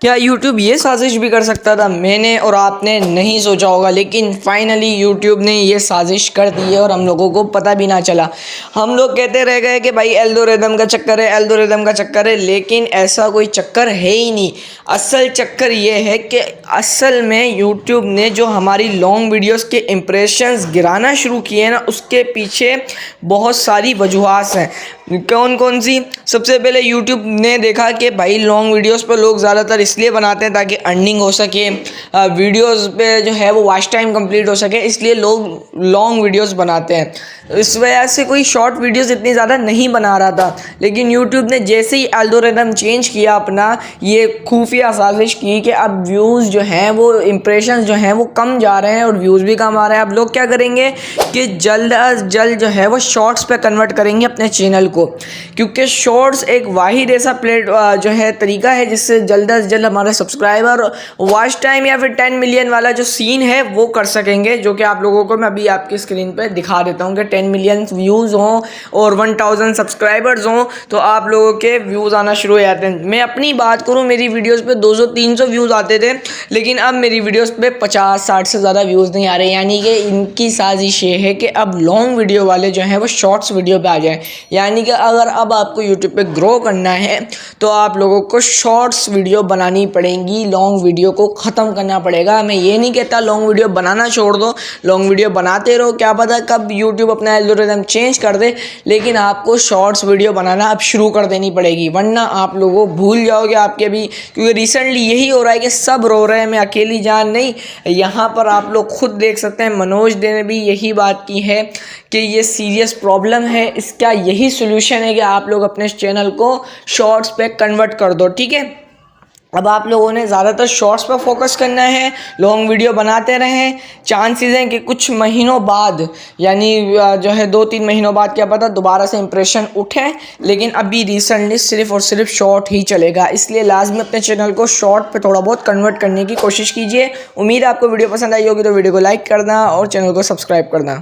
क्या YouTube ये साजिश भी कर सकता था? मैंने और आपने नहीं सोचा होगा, लेकिन फाइनली YouTube ने ये साजिश कर दी है और हम लोगों को पता भी ना चला। हम लोग कहते रह गए कि भाई एल्गोरिदम का चक्कर है, एल्गोरिदम का चक्कर है, लेकिन ऐसा कोई चक्कर है ही नहीं। असल चक्कर ये है कि असल में YouTube ने जो हमारी लॉन्ग वीडियोस के इम्प्रेशंस गिराना शुरू किए हैं ना, उसके पीछे बहुत सारी वजूहात हैं। कौन कौन सी? सबसे पहले YouTube ने देखा कि भाई लॉन्ग वीडियोस पर लोग ज़्यादातर इसलिए बनाते हैं ताकि अर्निंग हो सके, वीडियोस पे जो है वो वॉच टाइम कंप्लीट हो सके, इसलिए लोग लॉन्ग वीडियोस बनाते हैं। इस वजह से कोई शॉर्ट वीडियोस इतनी ज़्यादा नहीं बना रहा था, लेकिन YouTube ने जैसे ही एल्गोरिदम चेंज किया अपना, ये खुफिया साजिश की कि अब व्यूज़ जो हैं वो इम्प्रेशंस जो हैं वो कम जा रहे हैं और व्यूज़ भी कम आ रहे हैं। अब लोग क्या करेंगे कि जल्द अज जल्द जो है वो शॉर्ट्स पे कन्वर्ट करेंगे अपने चैनल को, क्योंकि शॉर्ट्स एक वाहिद ऐसा जो है तरीका है जिससे जल्द अज जल्द हमारे सब्सक्राइबर वॉच टाइम या फिर 10 मिलियन वाला जो सीन है वो कर सकेंगे, जो कि आप लोगों को मैं अभी आपकी स्क्रीन पे दिखा देता हूँ कि 10 मिलियन व्यूज़ हों और 1000 सब्सक्राइबर्स हों तो आप लोगों के व्यूज़ आना शुरू हो जाते हैं। मैं अपनी बात करूँ, मेरी वीडियोज़ पे 200-300 व्यूज़ आते थे, लेकिन अब मेरी वीडियोज़ पे 50-60 से ज़्यादा व्यूज़ नहीं आ रहे। यानी कि इनकी साजिश ये है कि अब लॉन्ग वीडियो वाले जो हैं वो शॉर्ट्स वीडियो पे आ जाएं। यानी कि अगर अब आपको यूट्यूब पे ग्रो करना है तो आप लोगों को शॉर्ट्स वीडियो बनानी पड़ेंगी, लॉन्ग वीडियो को ख़त्म करना पड़ेगा। मैं ये नहीं कहता लॉन्ग वीडियो बनाना छोड़ दो, लॉन्ग वीडियो बनाते रहो, क्या पता कब यूट्यूब अपना एल्गोरिदम चेंज कर दे, लेकिन आपको शॉर्ट्स वीडियो बनाना अब शुरू कर देनी पड़ेगी, वरना आप लोगों भूल जाओगे आपके भी। क्योंकि रिसेंटली यही हो रहा है कि सब रो रहे हैं, मैं अकेली जान नहीं। यहाँ पर आप लोग खुद देख सकते हैं, मनोज ने भी यही बात की है कि ये सीरियस प्रॉब्लम है। इसका यही सोल्यूशन है कि आप लोग अपने चैनल को शॉर्ट्स पे कन्वर्ट कर दो, ठीक है। अब आप लोगों ने ज़्यादातर शॉर्ट्स पर फोकस करना है, लॉन्ग वीडियो बनाते रहें। चांसेस हैं कि कुछ महीनों बाद, यानी जो है 2-3 महीनों बाद, क्या पता दोबारा से इंप्रेशन उठे, लेकिन अभी रिसेंटली सिर्फ और सिर्फ शॉर्ट ही चलेगा। इसलिए लाजमी अपने चैनल को शॉर्ट पे थोड़ा बहुत कन्वर्ट करने की कोशिश कीजिए। उम्मीद है आपको वीडियो पसंद आई होगी, तो वीडियो को लाइक करना और चैनल को सब्सक्राइब करना।